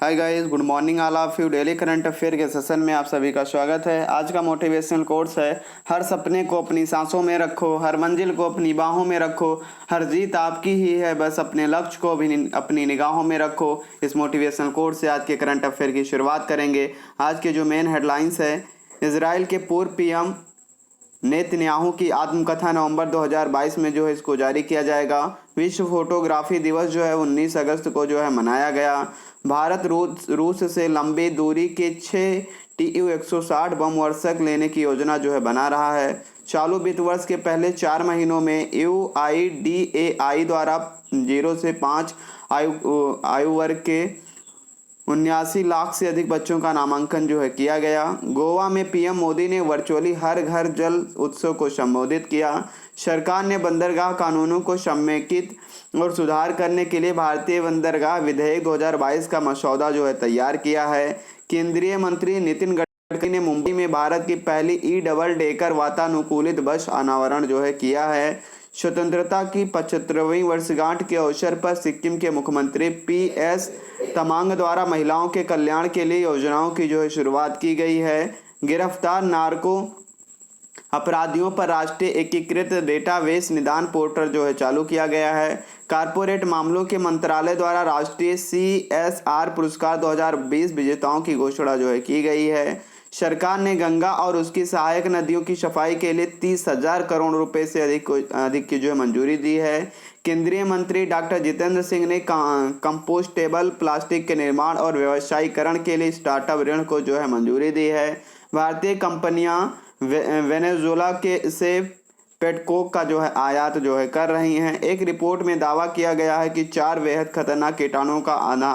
Hi guys, good morning all of you. Daily current affair के session में आप सभी का स्वागत है। आज का मोटिवेशनल कोट्स है, हर सपने को अपनी सांसों में रखो, हर मंजिल को अपनी बाहों में रखो, हर जीत आपकी ही है, बस अपने लक्ष्य को भी अपनी निगाहों में रखो। इस मोटिवेशनल कोट से आज के करंट अफेयर की शुरुआत करेंगे। आज के जो मेन हेडलाइंस है, इजराइल के पूर्व पीएम नेतन्याहू की आत्मकथा नवंबर 2022 में जो है इसको जारी किया जाएगा। विश्व फोटोग्राफी दिवस जो है 19 अगस्त को जो है मनाया गया। भारत रूस से लंबी दूरी के 6 TU-160 बम वर्षक लेने की योजना जो है बना रहा है। चालू वित्त वर्ष के पहले 4 महीनों में UIDAI द्वारा 0 से 5 आयु वर्ग के 79 लाख से अधिक बच्चों का नामांकन जो है किया गया। गोवा में पीएम मोदी ने वर्चुअली हर घर जल उत्सव को संबोधित किया। सरकार ने बंदरगाह कानूनों को समेकित और सुधार करने के लिए भारतीय बंदरगाह विधेयक 2022 का मसौदा जो है तैयार किया है। केंद्रीय मंत्री नितिन गडकरी ने मुंबई में भारत की पहली डबल डेकर वातानुकूलित बस अनावरण जो है किया है। स्वतंत्रता की 75वीं वर्षगांठ के अवसर पर सिक्किम के मुख्यमंत्री PS तमांग द्वारा महिलाओं के कल्याण के लिए योजनाओं की जो है शुरुआत की गई है। गिरफ्तार नार्को अपराधियों पर राष्ट्रीय एकीकृत डेटाबेस निदान पोर्टल जो है चालू किया गया है। कारपोरेट मामलों के मंत्रालय द्वारा राष्ट्रीय CSR पुरस्कार 2020 विजेताओं की घोषणा जो है की गई है। सरकार ने गंगा और उसकी सहायक नदियों की सफाई के लिए 30,000 करोड़ रुपए से अधिक की जो है मंजूरी दी है। केंद्रीय मंत्री डॉक्टर जितेंद्र सिंह ने कंपोस्टेबल प्लास्टिक के निर्माण और व्यवसायीकरण के लिए स्टार्टअप ऋण को जो है मंजूरी दी है। भारतीय कंपनियां वेनेजुएला के से पेटकोक का जो है आयात जो है कर रही हैं। एक रिपोर्ट में दावा किया गया है कि 4 बेहद खतरनाक कीटाणुओं का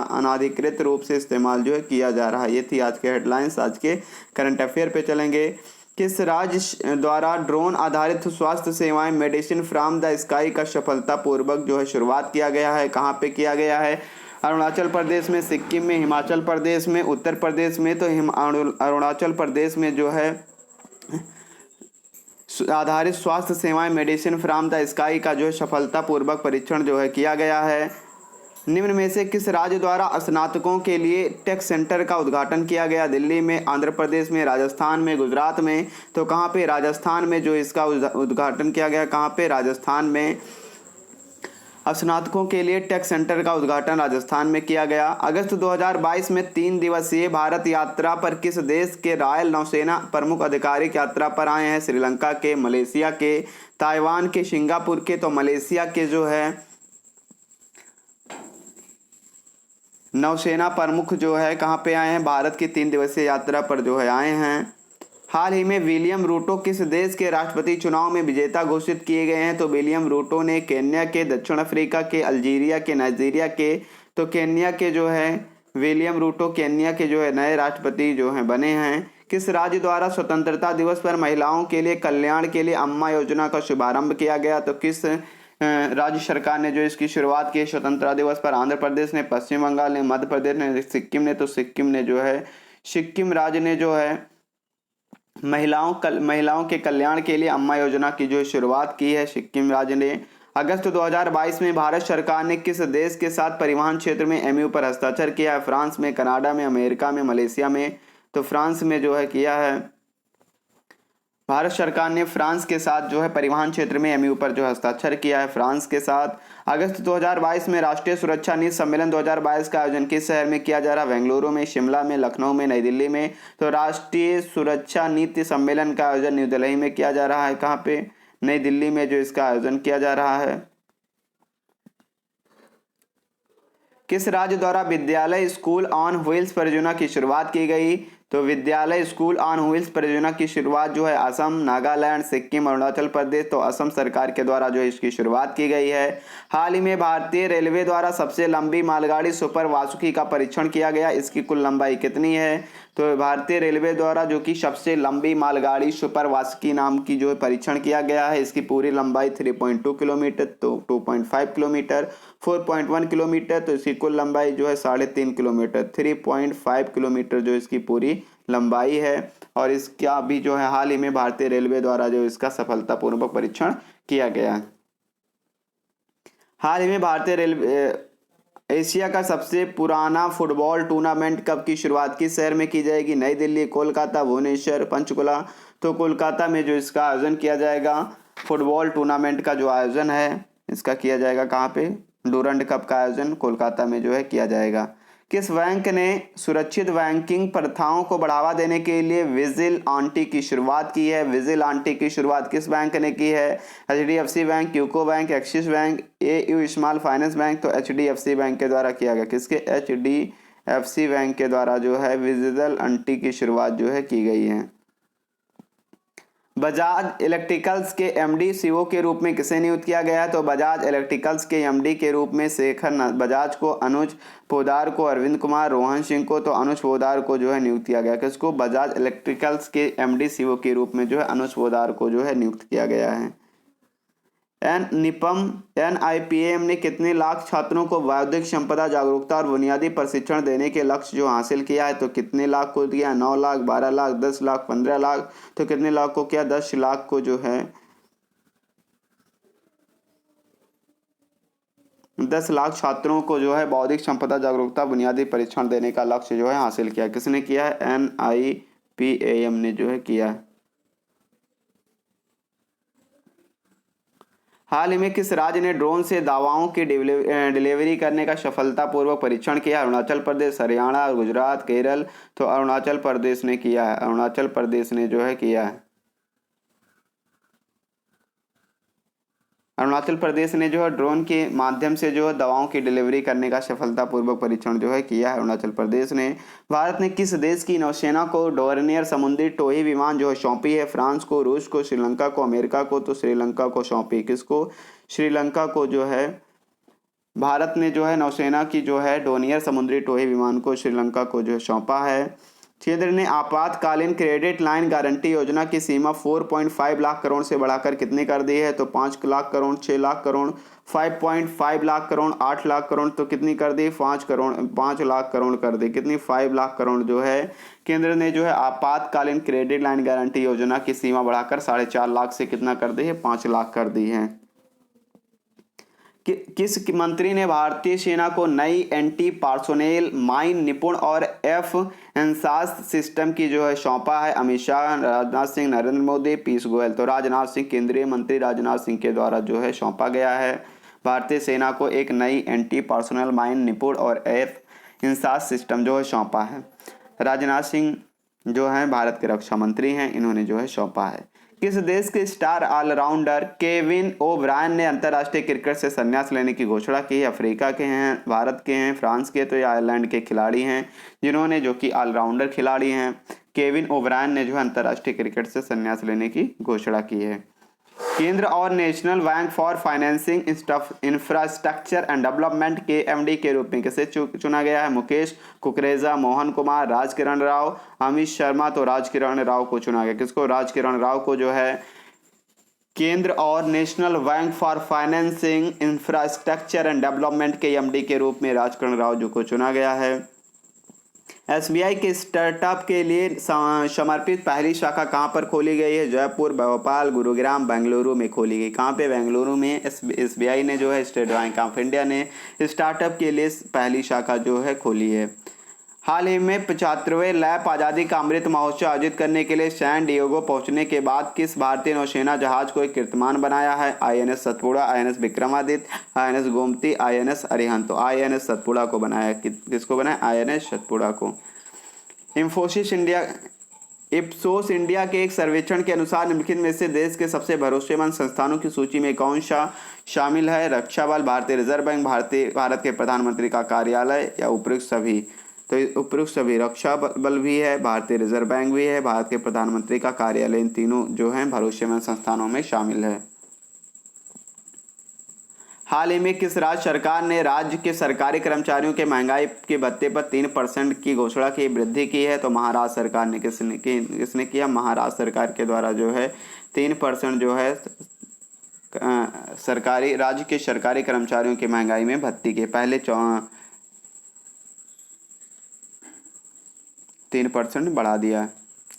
अनाधिकृत रूप से इस्तेमाल जो है किया जा रहा है। ये थी आज के हेडलाइंस। आज के करंट अफेयर पे चलेंगे। किस राज्य द्वारा ड्रोन आधारित स्वास्थ्य सेवाएं मेडिसिन फ्रॉम द स्काई का सफलतापूर्वक जो है शुरुआत किया गया है? कहाँ पे किया गया है? अरुणाचल प्रदेश में, सिक्किम में, हिमाचल प्रदेश में, उत्तर प्रदेश में। तो अरुणाचल प्रदेश में जो है आधारित स्वास्थ्य सेवाएं मेडिसिन फ्रॉम द स्काई का जो है सफलतापूर्वक परीक्षण जो है किया गया है। निम्न में से किस राज्य द्वारा स्नातकों के लिए टेक सेंटर का उद्घाटन किया गया? दिल्ली में, आंध्र प्रदेश में, राजस्थान में, गुजरात में। तो कहाँ पे? राजस्थान में जो इसका उद्घाटन किया गया। कहाँ पे? राजस्थान में। स्नातकों के लिए टेक सेंटर का उद्घाटन राजस्थान में किया गया। अगस्त 2022 में 3 दिवसीय भारत यात्रा पर किस देश के रॉयल नौसेना प्रमुख आधिकारिक यात्रा पर आए हैं? श्रीलंका के, मलेशिया के, ताइवान के, सिंगापुर के। तो मलेशिया के जो है नौसेना प्रमुख जो है कहाँ पे आए हैं? भारत की 3 दिवसीय यात्रा पर जो है आए हैं। हाल ही में विलियम रूटो किस देश के राष्ट्रपति चुनाव में विजेता घोषित किए गए हैं? तो विलियम रूटो ने केन्या के, दक्षिण अफ्रीका के, अल्जीरिया के, नाइजीरिया के। तो केन्या के जो है विलियम रूटो केन्या के जो है नए राष्ट्रपति जो हैं बने हैं। किस राज्य द्वारा स्वतंत्रता दिवस पर महिलाओं के लिए कल्याण के लिए अम्मा योजना का शुभारंभ किया गया? तो किस राज्य सरकार ने जो इसकी शुरुआत की स्वतंत्रता दिवस पर? आंध्र प्रदेश ने, पश्चिम बंगाल ने, मध्य प्रदेश ने, सिक्किम ने। तो सिक्किम ने जो है सिक्किम राज्य ने जो है महिलाओं के कल्याण के लिए अम्मा योजना की जो शुरुआत की है सिक्किम राज्य ने। अगस्त 2022 में भारत सरकार ने किस देश के साथ परिवहन क्षेत्र में MOU पर हस्ताक्षर किया है? फ्रांस में, कनाडा में, अमेरिका में, मलेशिया में। तो फ्रांस में जो है किया है। भारत सरकार ने फ्रांस के साथ जो है परिवहन क्षेत्र में MOU पर जो हस्ताक्षर किया है फ्रांस के साथ। अगस्त 2022 में राष्ट्रीय सुरक्षा नीति सम्मेलन 2022 का आयोजन किस शहर में किया जा रहा है? बेंगलुरु में, शिमला में, लखनऊ में, नई दिल्ली में। तो राष्ट्रीय सुरक्षा नीति सम्मेलन का आयोजन न्यू दिल्ली में किया जा रहा है। कहाँ पे? नई दिल्ली में जो इसका आयोजन किया जा रहा है। किस राज्य द्वारा विद्यालय स्कूल ऑन व्हील्स परियोजना की शुरुआत की गई? तो विद्यालय स्कूल ऑन व्हील्स परियोजना की शुरुआत जो है असम, नागालैंड, सिक्किम, अरुणाचल प्रदेश। तो असम सरकार के द्वारा जो इसकी शुरुआत की गई है। हाल ही में भारतीय रेलवे द्वारा सबसे लंबी मालगाड़ी सुपर वासुकी का परीक्षण किया गया। इसकी कुल लंबाई कितनी है? तो भारतीय रेलवे द्वारा जो कि सबसे लंबी मालगाड़ी सुपर वासुकी नाम की जो परीक्षण किया गया है, इसकी पूरी लंबाई 3.2 किलोमीटर, तो 2.5 किलोमीटर, 4.1 किलोमीटर। तो इसकी कुल लंबाई जो है 3.5 किलोमीटर, 3.5 किलोमीटर जो इसकी पूरी लंबाई है। और इसका भी जो है हाल ही में भारतीय रेलवे द्वारा जो इसका सफलतापूर्वक परीक्षण किया गया। हाल ही में एशिया का सबसे पुराना फुटबॉल टूर्नामेंट कब की शुरुआत किस शहर में की जाएगी? नई दिल्ली, कोलकाता, भुवनेश्वर, पंचकुला। तो कोलकाता में जो इसका आयोजन किया जाएगा, फुटबॉल टूर्नामेंट का जो आयोजन है इसका किया जाएगा कहाँ पे? डूरंड कप का आयोजन कोलकाता में जो है किया जाएगा। किस बैंक ने सुरक्षित बैंकिंग प्रथाओं को बढ़ावा देने के लिए विजिल आंटी की शुरुआत की है? विजिल आंटी की शुरुआत किस बैंक ने की है? HDFC bank, UCO bank, axis bank, AU small finance bank. तो एचडीएफसी बैंक के द्वारा किया गया। किसके? एचडीएफसी बैंक के द्वारा जो है विजिल आंटी की शुरुआत जो है की गई है। बजाज इलेक्ट्रिकल्स के एमडी सीईओ के रूप में किसे नियुक्त किया गया है? तो बजाज इलेक्ट्रिकल्स के एमडी के रूप में शेखर बजाज को, अनुज पोद्दार को, अरविंद कुमार, रोहन सिंह को। तो अनुज पोद्दार को जो है नियुक्त किया गया। किसको? बजाज इलेक्ट्रिकल्स के एमडी सीईओ के रूप में जो है अनुज पोद्दार को जो है नियुक्त किया गया है। एनआईपीएम ने कितने लाख छात्रों को बौद्धिक संपदा जागरूकता और बुनियादी प्रशिक्षण देने के लक्ष्य जो हासिल किया है? तो कितने लाख को दिया? 9 लाख, 12 लाख, 10 लाख, 15 लाख। तो कितने लाख को किया? 10 लाख को जो है 10 लाख छात्रों को जो है बौद्धिक संपदा जागरूकता बुनियादी परीक्षण देने का लक्ष्य जो है हासिल किया। किसने किया है? एनआईपीएम ने जो है किया है। हाल ही में किस राज्य ने ड्रोन से दवाओं की डिलीवरी करने का सफलतापूर्वक परीक्षण किया? अरुणाचल प्रदेश, हरियाणा, गुजरात, केरल। तो अरुणाचल प्रदेश ने किया है। अरुणाचल प्रदेश ने जो है किया है। अरुणाचल प्रदेश ने जो है ड्रोन के माध्यम से जो है दवाओं की डिलीवरी करने का सफलतापूर्वक परीक्षण जो है किया है अरुणाचल प्रदेश ने। भारत ने किस देश की नौसेना को डोर्नियर समुद्री टोही विमान जो है सौंपी है? फ्रांस को, रूस को, श्रीलंका को, अमेरिका को। तो श्रीलंका को सौंपी। किसको? श्रीलंका को जो है भारत ने जो है नौसेना की जो है डोर्नियर समुद्री टोही विमान को श्रीलंका को जो है सौंपा है। केंद्र ने आपातकालीन क्रेडिट लाइन गारंटी योजना की सीमा 4.5 लाख करोड़ से बढ़ाकर कितनी कर दी है? तो 5 लाख करोड़, 6 लाख करोड़, 5.5 लाख करोड़, 8 लाख करोड़। तो कितनी कर दी? 5 लाख करोड़ कर दी। कितनी? 5 लाख करोड़ जो है केंद्र ने जो है आपातकालीन क्रेडिट लाइन गारंटी योजना की सीमा बढ़ाकर 4.5 लाख से कितना कर दी है? 5 लाख कर दी है। किस मंत्री ने भारतीय सेना को नई एंटी पर्सोनेल माइन निपुण और एफ एनसास सिस्टम की जो है सौंपा है? अमित शाह, राजनाथ सिंह, नरेंद्र मोदी, पीयूष गोयल। तो राजनाथ सिंह, केंद्रीय मंत्री राजनाथ सिंह के द्वारा जो है सौंपा गया है। भारतीय सेना को एक नई एंटी पर्सोनेल माइन निपुण और एफ एनसास सिस्टम जो है सौंपा है। राजनाथ सिंह जो है भारत के रक्षा मंत्री हैं, इन्होंने जो है सौंपा है। किस देश के स्टार ऑलराउंडर केविन ओब्रायन ने अंतर्राष्ट्रीय क्रिकेट से संन्यास लेने की घोषणा की है? अफ्रीका के हैं, भारत के हैं, फ्रांस के। तो ये आयरलैंड के खिलाड़ी हैं जिन्होंने जो कि ऑलराउंडर खिलाड़ी हैं। केविन ओब्रायन ने जो है अंतर्राष्ट्रीय क्रिकेट से संन्यास लेने की घोषणा की है। केंद्र और national bank for financing infrastructure and development के एमडी के रूप में किसे चुना गया है? मुकेश कुकरेजा, मोहन कुमार, राजकिरण राव, अमित शर्मा। तो राजकिरण राव को चुना गया। किसको? राजकिरण राव को जो है केंद्र और national bank for financing infrastructure and development के एमडी के रूप में राजकिरण राव जो को चुना गया है। एसबीआई के स्टार्टअप के लिए समर्पित पहली शाखा कहां पर खोली गई है? जयपुर, भोपाल, गुरुग्राम, बेंगलुरु में खोली गई। कहां पे? बेंगलुरु में एसबीआई ने जो है स्टेट बैंक ऑफ इंडिया ने स्टार्टअप के लिए पहली शाखा जो है खोली है। हाल ही में 75वें लैप आज़ादी का अमृत महोत्सव आयोजित करने के लिए सैन डिएगो पहुंचने के बाद किस भारतीय नौसेना जहाज को एक कीर्तिमान बनाया है? INS Satpura, INS Vikramaditya, INS Gomti, INS Arihant. तो आईएनएस सतपुड़ा को बनाया। किसको बनाया? आईएनएस सतपुड़ा को। इप्सोस इंडिया के एक सर्वेक्षण के अनुसार निम्नलिखित में से देश के सबसे भरोसेमंद संस्थानों की सूची में कौन सा शामिल है? रक्षा बल, भारतीय रिजर्व बैंक, भारत के प्रधानमंत्री का कार्यालय या उपयुक्त सभी? तो उपयुक्त सभी। रक्षा बल भी है, भारतीय रिजर्व बैंक भी है, भारत के प्रधानमंत्री का कार्यालय। इन तीनों जो हैं भरोसेमंद संस्थानों में शामिल है। हाल ही में किस राज्य सरकार ने राज्य के सरकारी कर्मचारियों के महंगाई के भत्ते पर 3% की घोषणा की, वृद्धि की है? तो महाराष्ट्र सरकार ने। किसने किया? महाराष्ट्र सरकार के द्वारा जो है 3% जो है सरकारी राज्य के सरकारी कर्मचारियों की महंगाई में भत्ती के पहले 3% बढ़ा दिया।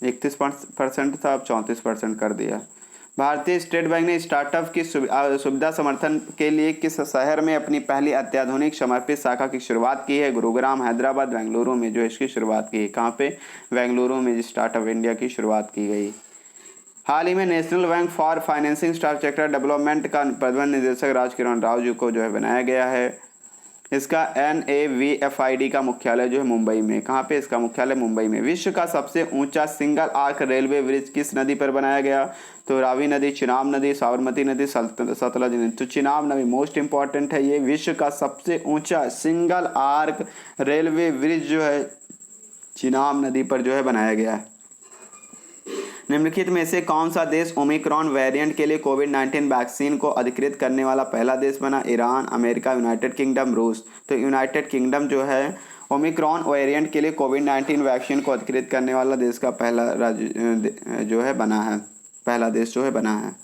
31% था, अब 34% कर दिया। भारतीय स्टेट बैंक ने स्टार्टअप की सुविधा समर्थन के लिए किस शहर में अपनी पहली अत्याधुनिक समर्पित शाखा की शुरुआत की है? गुरुग्राम, हैदराबाद, बेंगलुरु में जो इसकी शुरुआत की है। कहाँ पे? बेंगलुरु में स्टार्टअप इंडिया की शुरुआत की गई। हाल ही में national bank for financing infrastructure development का प्रबंध निदेशक राजकिरण राव जी को जो है बनाया गया है। इसका NAVFID का मुख्यालय जो है मुंबई में। कहाँ पे? इसका मुख्यालय मुंबई में। विश्व का सबसे ऊंचा सिंगल आर्क रेलवे ब्रिज किस नदी पर बनाया गया? तो रावी नदी, चिनाब नदी, साबरमती नदी, सतलज नदी। तो चिनाब नदी मोस्ट इंपॉर्टेंट है। ये विश्व का सबसे ऊंचा सिंगल आर्क रेलवे ब्रिज जो है चिनाब नदी पर जो है बनाया गया है। निम्नलिखित में से कौन सा देश ओमिक्रॉन वेरिएंट के लिए कोविड-19 वैक्सीन को अधिकृत करने वाला पहला देश बना? ईरान, अमेरिका, यूनाइटेड किंगडम, रूस। तो यूनाइटेड किंगडम जो है ओमिक्रॉन वेरिएंट के लिए कोविड-19 वैक्सीन को अधिकृत करने वाला देश का पहला राज्य जो है बना है, पहला देश जो है बना है।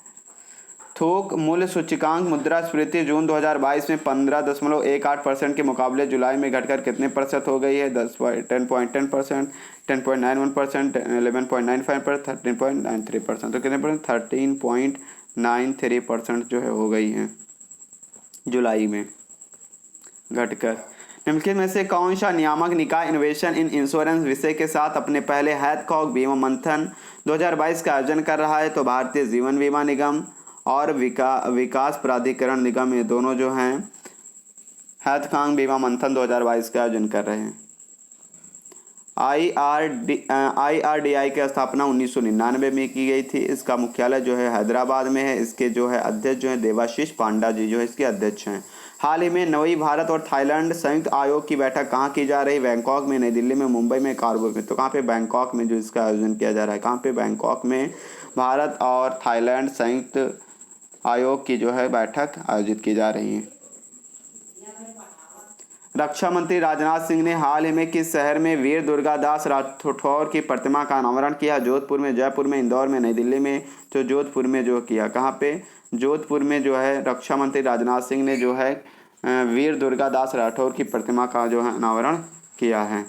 थोक मूल्य सूचकांक मुद्रास्फीति जून 2022 में 15.18% के मुकाबले जुलाई में घटकर कितने प्रतिशत हो गई है? 10.10%, 10.91%, 11.95%, 13.93%। तो कितने परसेंट? 13.93% जो है हो गई है जुलाई में घटकर। निम्नलिखित में से कौन सा नियामक निकाय इनोवेशन इन इंश्योरेंस विषय के साथ अपने पहले हैथकॉक बीमा मंथन 2022 का आयोजन कर रहा है? तो भारतीय जीवन बीमा निगम और विकास प्राधिकरण निगम, ये दोनों जो हैं हैथकॉक बीमा मंथन 2022 का आयोजन कर रहे हैं। IRDI की स्थापना 1999 में की गई थी। इसका मुख्यालय जो है हैदराबाद में है। इसके जो है अध्यक्ष जो है देवाशीष पांडा जी जो है इसके अध्यक्ष हैं। हाल ही में नई भारत और थाईलैंड संयुक्त आयोग की बैठक कहाँ की जा रही? बैंकॉक में, नई दिल्ली में, मुंबई में, कारगो में। तो कहाँ पे? बैंकॉक में जो इसका आयोजन किया जा रहा है। कहाँ पे? बैंकॉक में भारत और थाईलैंड संयुक्त आयोग की जो है बैठक आयोजित की जा रही है। रक्षा मंत्री राजनाथ सिंह ने हाल ही में किस शहर में वीर दुर्गादास राठौर की प्रतिमा का अनावरण किया? जोधपुर में, जयपुर में, इंदौर में, नई दिल्ली में। तो जोधपुर में जो किया। कहाँ पे? जोधपुर में जो है रक्षा मंत्री राजनाथ सिंह ने जो है वीर दुर्गादास राठौर की प्रतिमा का जो है अनावरण किया है।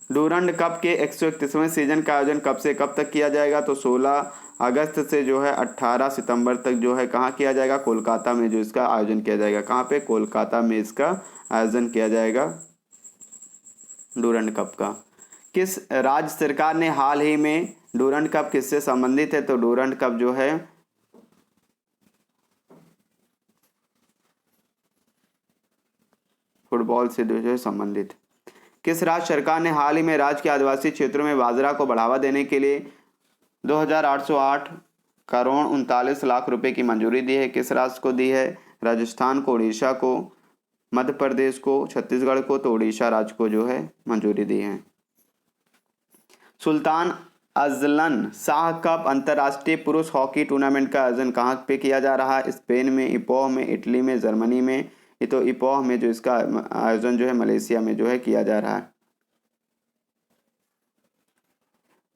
डूरंड कप के 131वें सीजन का आयोजन कब से कब तक किया जाएगा? तो 16 अगस्त से जो है 18 सितंबर तक जो है कहाँ किया जाएगा? कोलकाता में जो इसका आयोजन किया जाएगा। कहाँ पे? कोलकाता में इसका आयोजन किया जाएगा डूरंड कप का। किस राज्य सरकार ने हाल ही में डूरंड कप किससे संबंधित है? तो डूरंड कप जो है फुटबॉल से जो है संबंधित। किस राज्य सरकार ने हाल ही में राज्य के आदिवासी क्षेत्रों में बाजरा को बढ़ावा देने के लिए 2808 करोड़ 39 लाख रुपए की मंजूरी दी है? किस राज्य को दी है? राजस्थान को, उड़ीसा को, मध्य प्रदेश को, छत्तीसगढ़ को। तो उड़ीसा राज्य को जो है मंजूरी दी है। सुल्तान अजलन शाह कप अंतर्राष्ट्रीय पुरुष हॉकी टूर्नामेंट का आयोजन कहाँ पे किया जा रहा है? स्पेन में, इपोह में, इटली में, जर्मनी में। ये तो इपोह में जो इसका आयोजन जो है मलेशिया में जो है किया जा रहा है।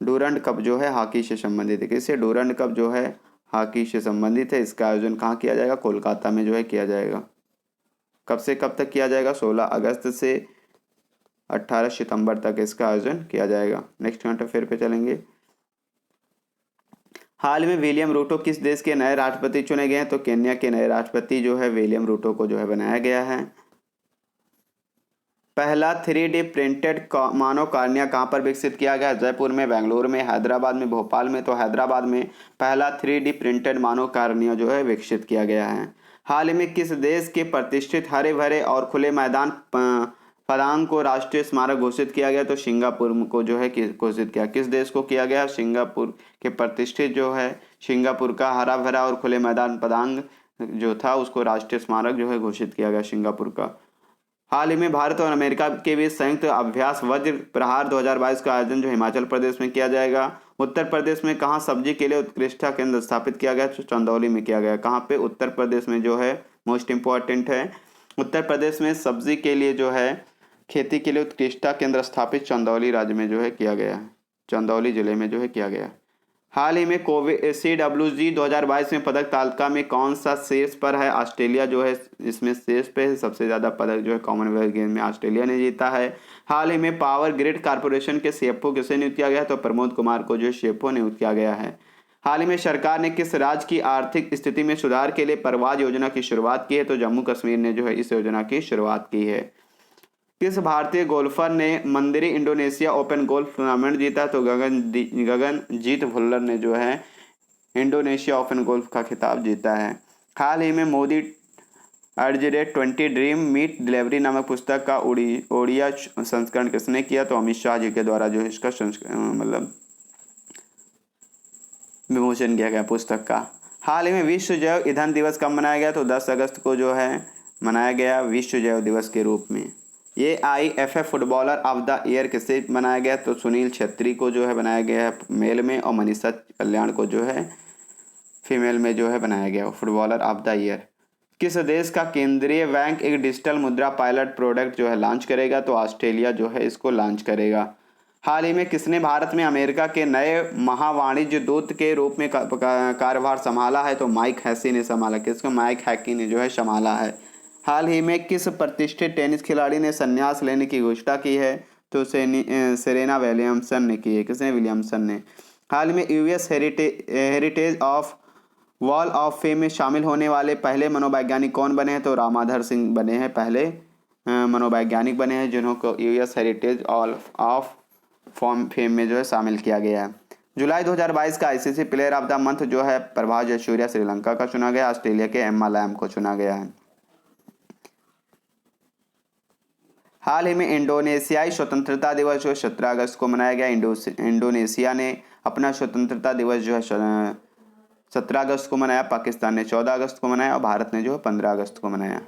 डूरंड कप जो है हॉकी से संबंधित है। किससे? डूरंड कप जो है हॉकी से संबंधित है। इसका आयोजन कहाँ किया जाएगा? कोलकाता में जो है किया जाएगा। कब से कब तक किया जाएगा? 16 अगस्त से 18 सितंबर तक इसका आयोजन किया जाएगा। नेक्स्ट करंट अफेयर पे चलेंगे। हाल में विलियम रूटो किस देश के नए राष्ट्रपति चुने गए हैं? तो केन्या के नए राष्ट्रपति जो है विलियम रूटो को जो है बनाया गया है। पहला 3D प्रिंटेड मानव कार्निया कहाँ पर विकसित किया गया? जयपुर में, बेंगलुरु में, हैदराबाद में, भोपाल में। तो हैदराबाद में पहला 3D प्रिंटेड मानव कार्निया जो है विकसित किया गया है। हाल ही में किस देश के प्रतिष्ठित हरे भरे और खुले मैदान पदांग को राष्ट्रीय स्मारक घोषित किया गया? तो सिंगापुर को जो है घोषित किया। किस देश को किया गया? सिंगापुर के प्रतिष्ठित जो है सिंगापुर का हरा भरा और खुले मैदान पदांग जो था उसको राष्ट्रीय स्मारक जो है घोषित किया गया सिंगापुर का। हाल ही में भारत और अमेरिका के बीच संयुक्त अभ्यास वज्र प्रहार 2022 का आयोजन जो हिमाचल प्रदेश में किया जाएगा। उत्तर प्रदेश में कहाँ सब्जी के लिए उत्कृष्टता केंद्र स्थापित किया गया? तो चंदौली में किया गया। कहाँ पे? उत्तर प्रदेश में जो है मोस्ट इंपॉर्टेंट है। उत्तर प्रदेश में सब्जी के लिए जो है खेती के लिए उत्कृष्टता केंद्र स्थापित चंदौली राज्य में जो है किया गया है, चंदौली जिले में जो है किया गया। हाल ही में CWG 2022 में पदक तालिका में कौन सा शीर्ष पर है? ऑस्ट्रेलिया जो है इसमें शीर्ष पे है। सबसे ज़्यादा पदक जो है कॉमनवेल्थ गेम्स में ऑस्ट्रेलिया ने जीता है। हाल ही में पावर ग्रिड कारपोरेशन के CFO किसे नियुक्त किया गया? तो प्रमोद कुमार को जो CFO नियुक्त किया गया है। हाल ही में सरकार ने किस राज्य की आर्थिक स्थिति में सुधार के लिए प्रवास योजना की शुरुआत की है? तो जम्मू कश्मीर ने जो है इस योजना की शुरुआत की है। किस भारतीय गोल्फर ने मंदिरी इंडोनेशिया ओपन गोल्फ टूर्नामेंट जीता? तो गगनजीत भुल्लर ने जो है इंडोनेशिया ओपन गोल्फ का खिताब जीता है। हाल ही में मोदी @20 ड्रीम मीट डिलीवरी नामक पुस्तक का ओडिया संस्करण किसने किया? तो अमित शाह जी के द्वारा जो है इसका मतलब विमोचन किया गया पुस्तक का। हाल ही में विश्व जैव ईंधन दिवस कब मनाया गया? तो 10 अगस्त को जो है मनाया गया विश्व जैव दिवस के रूप में। ये IFF footballer of the year किसे बनाया गया? तो सुनील छेत्री को जो है बनाया गया है मेल में, और मनीषा कल्याण को जो है फीमेल में जो है बनाया गया फुटबॉलर ऑफ द ईयर। किस देश का केंद्रीय बैंक एक डिजिटल मुद्रा पायलट प्रोडक्ट जो है लॉन्च करेगा? तो ऑस्ट्रेलिया जो है इसको लॉन्च करेगा। हाल ही में किसने भारत में अमेरिका के नए महावाणिज्य दूत के रूप में कार्यभार संभाला है? तो माइक हैकी ने संभाला। किसको? माइक हैकी ने जो है संभाला है। हाल ही में किस प्रतिष्ठित टेनिस खिलाड़ी ने संन्यास लेने की घोषणा की है? तो सेरेना विलियम्सन ने की है। किसने? विलियम्सन ने। हाल ही में US heritage of wall of fame में शामिल होने वाले पहले मनोवैज्ञानिक कौन बने हैं? तो रामाधर सिंह बने हैं, पहले मनोवैज्ञानिक बने हैं जिन्हों को US हेरिटेज ऑफ फेम में जो है शामिल किया गया है। जुलाई 2022 का ICC player of the month जो है प्रभास जयसूर्या श्रीलंका का चुना गया। ऑस्ट्रेलिया के एम्मा लैम को चुना गया है। हाल ही में इंडोनेशियाई स्वतंत्रता दिवस जो है 17 अगस्त को मनाया गया। इंडोनेशिया ने अपना स्वतंत्रता दिवस जो है 17 अगस्त को मनाया, पाकिस्तान ने 14 अगस्त को मनाया और भारत ने जो है 15 अगस्त को मनाया।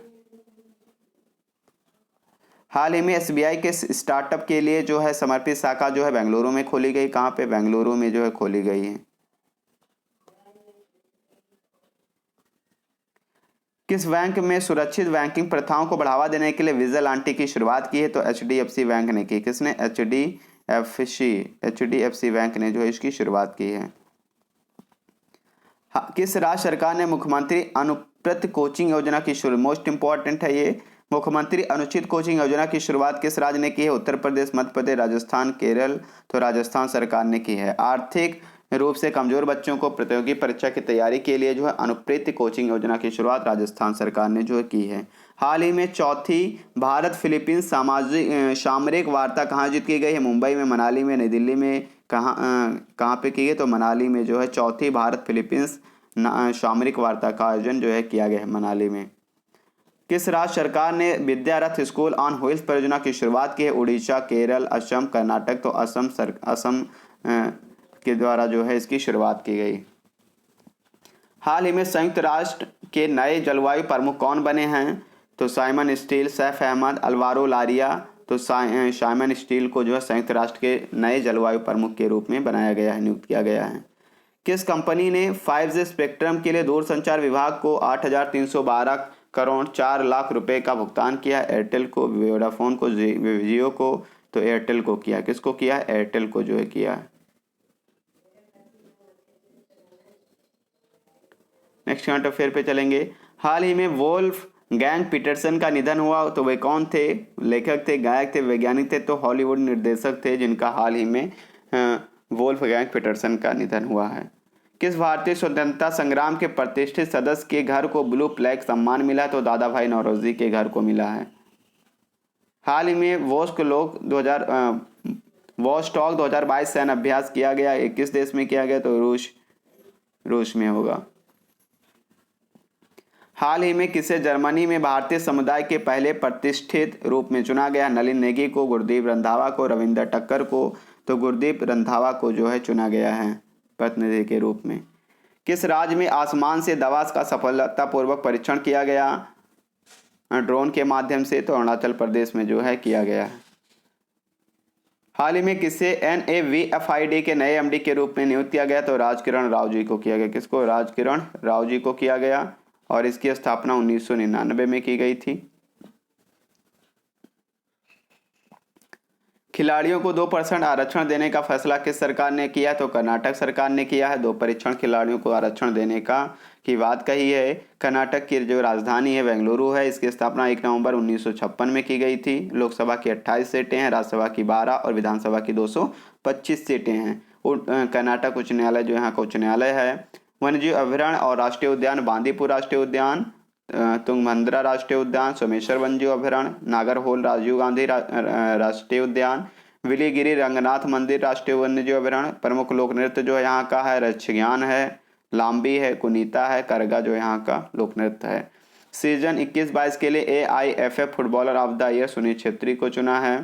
हाल ही में SBI के स्टार्टअप के लिए जो है समर्पित शाखा जो है बेंगलुरु में खोली गई। कहाँ पे? बेंगलुरु में जो है खोली गई है। किस बैंक में सुरक्षित बैंकिंग प्रथाओं को बढ़ावा देने के लिए विजिलेंटी की शुरुआत की है? तो HDFC बैंक ने की। किसने? HDFC बैंक ने जो है इसकी शुरुआत की है। किस राज्य सरकार ने मुख्यमंत्री अनुचित कोचिंग योजना की शुरू मोस्ट इंपॉर्टेंट है ये मुख्यमंत्री अनुचित कोचिंग योजना की शुरुआत किस राज्य ने की है? उत्तर प्रदेश, मध्य प्रदेश, राजस्थान, केरल। तो राजस्थान सरकार ने की है। आर्थिक रूप से कमजोर बच्चों को प्रतियोगी परीक्षा की तैयारी के लिए जो है अनुप्रेरित कोचिंग योजना की शुरुआत राजस्थान सरकार ने जो है की है। हाल ही में चौथी भारत फिलीपींस सामरिक वार्ता कहाँ जीत की गई है? मुंबई में, मनाली में, नई दिल्ली में, कहाँ पे की गई? तो मनाली में जो है चौथी भारत फिलीपींस सामरिक वार्ता का आयोजन जो है किया गया है मनाली में। किस राज्य सरकार ने विद्यारथ स्कूल ऑन व्हील्स परियोजना की शुरुआत की है? उड़ीसा, केरल, असम, कर्नाटक। तो असम के द्वारा जो है इसकी शुरुआत की गई। हाल ही में संयुक्त राष्ट्र के नए जलवायु प्रमुख कौन बने हैं? तो Simon Steel, Saif Ahmad, Alvaro Laria. तो साइमन स्टील को जो है संयुक्त राष्ट्र के नए जलवायु प्रमुख के रूप में बनाया गया है, नियुक्त किया गया है। किस कंपनी ने 5G स्पेक्ट्रम के लिए दूरसंचार विभाग को 8,312 करोड़ 4 लाख रुपए का भुगतान किया? एयरटेल को, वोडाफोन को, जियो को। तो एयरटेल को किया। किसको किया? एयरटेल को जो है किया। नेक्स्ट करंट अफेयर पे चलेंगे। हाल ही में वोल्फ गैंग पीटरसन का निधन हुआ। तो वे कौन थे? लेखक थे, गायक थे, वैज्ञानिक थे, तो हॉलीवुड निर्देशक थे जिनका हाल ही में वोल्फ गैंग पीटरसन का निधन हुआ है। किस भारतीय स्वतंत्रता संग्राम के प्रतिष्ठित सदस्य के घर को ब्लू फ्लैग सम्मान मिला? तो दादा भाई नौरोजी के घर को मिला है। हाल ही में वॉस्टॉक 2022 सैन्य अभ्यास किया गया। 21 देश में किया गया। तो रूस में होगा। हाल ही में किसे जर्मनी में भारतीय समुदाय के पहले प्रतिष्ठित रूप में चुना गया? नलिन नेगी को, गुरदीप रंधावा को, रविंदर टक्कर को। तो गुरदीप रंधावा को जो है चुना गया है प्रतिनिधि के रूप में। किस राज्य में आसमान से दवा का सफलतापूर्वक परीक्षण किया गया ड्रोन के माध्यम से? तो अरुणाचल प्रदेश में जो है किया गया है। हाल ही में किसे NAVFID के नए MD के रूप में नियुक्त किया गया? तो राजकिरण राव जी को किया गया। किसको? राजकिरण राव जी को किया गया और इसकी स्थापना 1999 में की गई थी। खिलाड़ियों को 2% आरक्षण देने का फैसला किस सरकार ने किया? तो कर्नाटक सरकार ने किया है। 2 परीक्षण खिलाड़ियों को आरक्षण देने की बात कही है। कर्नाटक की जो राजधानी है बेंगलुरु है। इसकी स्थापना 1 नवंबर 1956 में की गई थी। लोकसभा की 28 सीटें हैं, राज्यसभा की 12 और विधानसभा की 225 सीटें हैं। कर्नाटक उच्च न्यायालय जो यहाँ का उच्च न्यायालय है। वन्यजीव अभयारण्य और राष्ट्रीय उद्यान, बांदीपुर राष्ट्रीय उद्यान, तुंगभद्रा राष्ट्रीय उद्यान, सोमेश्वर वन्यजीव अभयारण्य, नागरहोल राजीव गांधी राष्ट्रीय उद्यान, विलीगिरी रंगनाथ मंदिर राष्ट्रीय वन्यजीव अभयारण्य। प्रमुख लोक नृत्य जो है यहाँ का है रक्षज्ञान है, लाम्बी है, कुनीता है, करगा जो यहाँ का लोक नृत्य है। सीजन 21-22 के लिए AIFF footballer of the year Sunil Chhetri को चुना है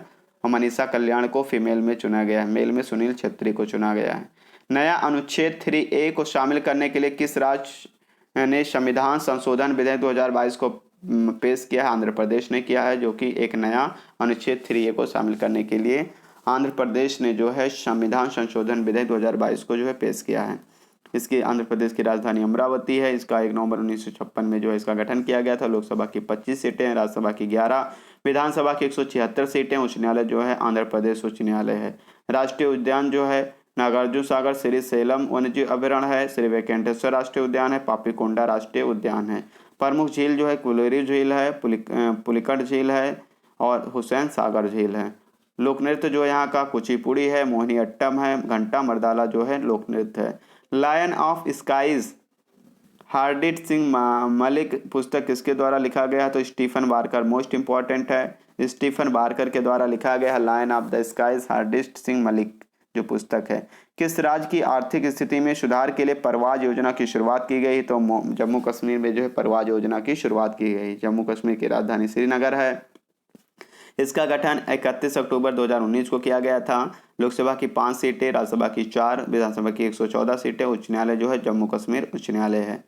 और मनीषा कल्याण को फीमेल में चुना गया है। मेल में सुनील छेत्री को चुना गया है। नया अनुच्छेद 3A को शामिल करने के लिए किस राज्य ने संविधान संशोधन विधेयक 2022 को पेश किया है? आंध्र प्रदेश ने किया है, जो कि एक नया अनुच्छेद 3A को शामिल करने के लिए आंध्र प्रदेश ने जो है संविधान संशोधन विधेयक 2022 को जो है पेश किया है। इसकी आंध्र प्रदेश की राजधानी अमरावती है। इसका 1 नवंबर 1956 में जो है इसका गठन किया गया था। लोकसभा की 25 सीटें हैं, राज्यसभा की 11, विधानसभा की 176 सीटें। उच्च न्यायालय जो है आंध्र प्रदेश उच्च न्यायालय है। राष्ट्रीय उद्यान जो है नागार्जुन सागर श्रीशैलम वन्यजीव अभयारण्य है, श्री वेंकटेश्वर राष्ट्रीय उद्यान है, पापीकोंडा राष्ट्रीय उद्यान है। प्रमुख झील जो है कुलेरी झील है, पुलिकट झील है और हुसैन सागर झील है। लोक नृत्य जो यहाँ का कुचिपुड़ी है, मोहिनी अट्टम है, घंटा मर्दाला जो है लोक नृत्य है। Lion of skies Hardit Singh Malik पुस्तक किसके द्वारा लिखा गया है? तो स्टीफन बार्कर मोस्ट इंपॉर्टेंट है। स्टीफन बार्कर के द्वारा लिखा गया है lion of the skies Hardit Singh Malik जो पुस्तक है। किस राज्य की आर्थिक स्थिति में सुधार के लिए परवाज योजना की शुरुआत की गई? तो जम्मू कश्मीर में जो है परवाज योजना की शुरुआत की गई। जम्मू कश्मीर की राजधानी श्रीनगर है। इसका गठन 31 अक्टूबर 2019 को किया गया था। लोकसभा की 5 सीटें, राज्यसभा की 4, विधानसभा की 114 सीटें। उच्च न्यायालय जो है जम्मू कश्मीर उच्च न्यायालय है।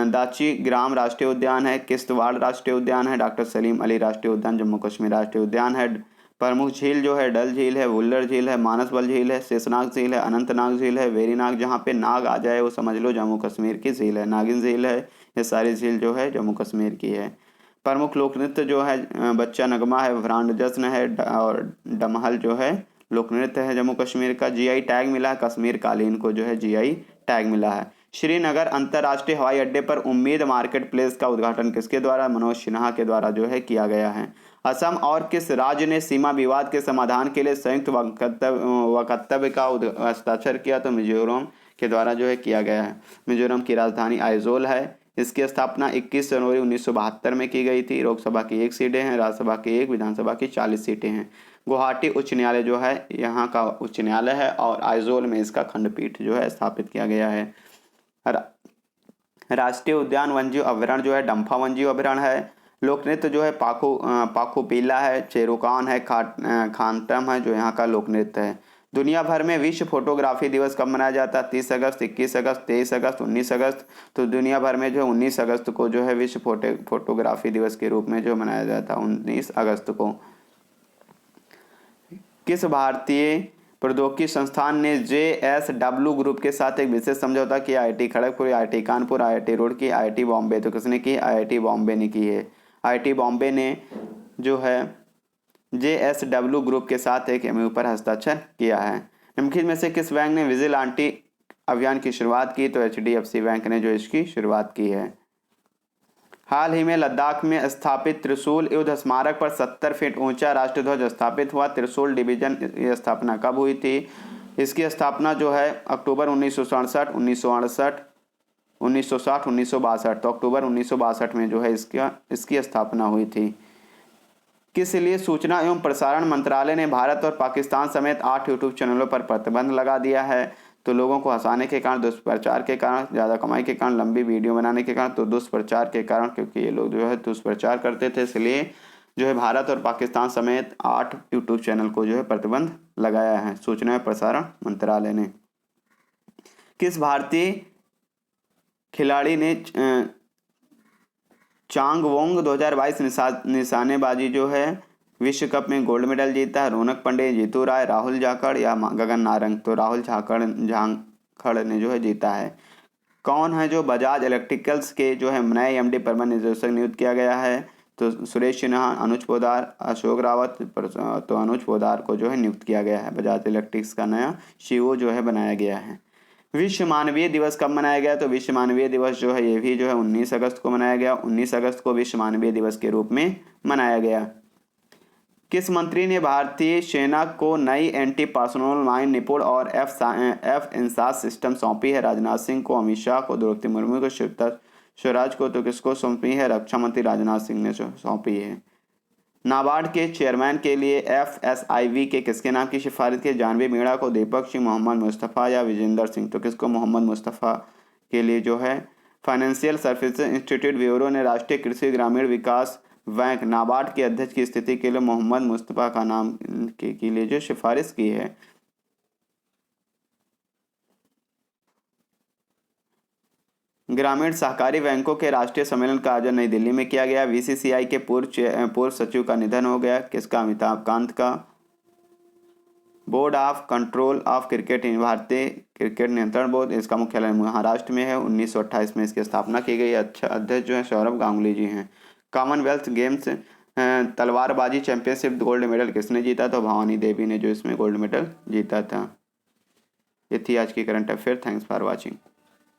दाची ग्राम राष्ट्रीय उद्यान है, किश्तवाड़ राष्ट्रीय उद्यान है, डॉक्टर सलीम अली राष्ट्रीय उद्यान जम्मू कश्मीर राष्ट्रीय उद्यान है। प्रमुख झील जो है डल झील है, वुल्लर झील है, मानसबल झील है, शेषनाग झील है, अनंतनाग झील है, वेरीनाग जहाँ पे नाग आ जाए वो समझ लो जम्मू कश्मीर की झील है, नागिन झील है। ये सारी झील जो है जम्मू कश्मीर की है। प्रमुख लोक नृत्य जो है बच्चा नगमा है, भ्रांड जश्न है और डमहल जो है लोक नृत्य है जम्मू कश्मीर का। GI टैग मिला है कश्मीर कालीन को जो है GI टैग मिला है। श्रीनगर अंतर्राष्ट्रीय हवाई अड्डे पर उम्मीद मार्केट प्लेस का उद्घाटन किसके द्वारा? मनोज सिन्हा के द्वारा जो है किया गया है। असम और किस राज्य ने सीमा विवाद के समाधान के लिए संयुक्त वक्तव्य का हस्ताक्षर किया? तो मिजोरम के द्वारा जो है किया गया है। मिजोरम की राजधानी आइजोल है। इसकी स्थापना 21 जनवरी 1972 में की गई थी। लोकसभा की 1 सीटें हैं, राज्यसभा की 1, विधानसभा की 40 सीटें हैं। गुवाहाटी उच्च न्यायालय जो है यहाँ का उच्च न्यायालय है और आइजोल में इसका खंडपीठ जो है स्थापित किया गया है। राष्ट्रीय उद्यान वन्यजीव अभयारण्य जो है डम्फा वन्यजीव अभयारण्य है। लोक नृत्य जो है पाखू पीला है, चेरुकान है, खानटम है जो यहाँ का लोक नृत्य है। दुनिया भर में विश्व फोटोग्राफी दिवस कब मनाया जाता है? 30 अगस्त, 21 अगस्त, 23 अगस्त, 19 अगस्त। तो दुनिया भर में जो है 19 अगस्त को जो है विश्व फोटोग्राफी दिवस के रूप में जो मनाया जाता है 19 अगस्त को। किस भारतीय प्रौद्योगिकी संस्थान ने JSW ग्रुप के साथ एक विशेष समझौता किया? IIT Kharagpur, IIT Kanpur, IIT Roorkee, IIT Bombay. तो किसने की? IIT बॉम्बे ने की है। IIT बॉम्बे ने जो है JSW ग्रुप के साथ एक MOU पर हस्ताक्षर किया है। निम्नलिखित में से किस बैंक ने विजिलेंटी अभियान की शुरुआत की? तो HDFC बैंक ने जो इसकी शुरुआत की है। हाल ही में लद्दाख में स्थापित त्रिशूल युद्ध स्मारक पर 70 फीट ऊंचा राष्ट्रध्वज स्थापित हुआ। त्रिशूल डिवीजन की स्थापना कब हुई थी? इसकी स्थापना जो है अक्टूबर 1967, 1968, 1960, 1962। तो अक्टूबर 1962 में जो है इसकी स्थापना हुई थी। किस लिए सूचना एवं प्रसारण मंत्रालय ने भारत और पाकिस्तान समेत 8 यूट्यूब चैनलों पर प्रतिबंध लगा दिया है? तो लोगों को हंसाने के कारण, दुष्प्रचार के कारण, ज़्यादा कमाई के कारण, लंबी वीडियो बनाने के कारण। तो दुष्प्रचार के कारण, क्योंकि ये लोग जो है दुष्प्रचार करते थे, इसलिए जो है भारत और पाकिस्तान समेत 8 यूट्यूब चैनल को जो है प्रतिबंध लगाया है सूचना एवं प्रसारण मंत्रालय ने। किस भारतीय खिलाड़ी ने चांगवोंग 2022 निशानेबाजी जो है विश्व कप में गोल्ड मेडल जीता है? रौनक पंडित, जीतू राय, राहुल झाकड़ या गगन नारंग? तो राहुल झाकड़ ने जो है जीता है। कौन है जो बजाज इलेक्ट्रिकल्स के जो है नए MD प्रबंध निदेशक नियुक्त किया गया है? तो सुरेश सिन्हा, अनुज पोदार, अशोक रावत। तो अनुज पोदार को जो है नियुक्त किया गया है। बजाज इलेक्ट्रिक्स का नया CEO जो है बनाया गया है। विश्व मानवीय दिवस कब मनाया गया? तो विश्व मानवीय दिवस जो है ये भी जो है 19 अगस्त को मनाया गया। 19 अगस्त को विश्व मानवीय दिवस के रूप में मनाया गया। किस मंत्री ने भारतीय सेना को नई एंटी पर्सोनल माइन निपुण और एफ इंसास सिस्टम सौंपी है? राजनाथ सिंह को, अमित शाह को, द्रौपदी मुर्मू को, सुषमा स्वराज को। तो किसको सौंपी है? रक्षा मंत्री राजनाथ सिंह ने सौंपी है। नाबार्ड के चेयरमैन के लिए FSIV के किसके नाम की सिफारिश की? जानवी मीणा को, दीपक सिंह, मोहम्मद मुस्तफ़ा या विजेंदर सिंह। तो किसको? मोहम्मद मुस्तफ़ा के लिए जो है फाइनेंशियल सर्विसेज इंस्टीट्यूट ब्यूरो ने राष्ट्रीय कृषि ग्रामीण विकास बैंक नाबार्ड के अध्यक्ष की स्थिति के लिए मोहम्मद मुस्तफ़ा का नाम के लिए जो सिफारिश की है। ग्रामीण सहकारी बैंकों के राष्ट्रीय सम्मेलन का आयोजन नई दिल्ली में किया गया। BCCI के पूर्व सचिव का निधन हो गया। किसका? अमिताभ कांत का। Board of control of cricket भारतीय क्रिकेट नियंत्रण बोर्ड, इसका मुख्यालय महाराष्ट्र में है। 1928 में इसकी स्थापना की गई। अच्छा अध्यक्ष जो है सौरभ गांगुली जी हैं। कॉमनवेल्थ गेम्स तलवारबाजी चैंपियनशिप गोल्ड मेडल किसने जीता? तो भवानी देवी ने जो इसमें गोल्ड मेडल जीता था। ये थी आज की current affair. Thanks for watching.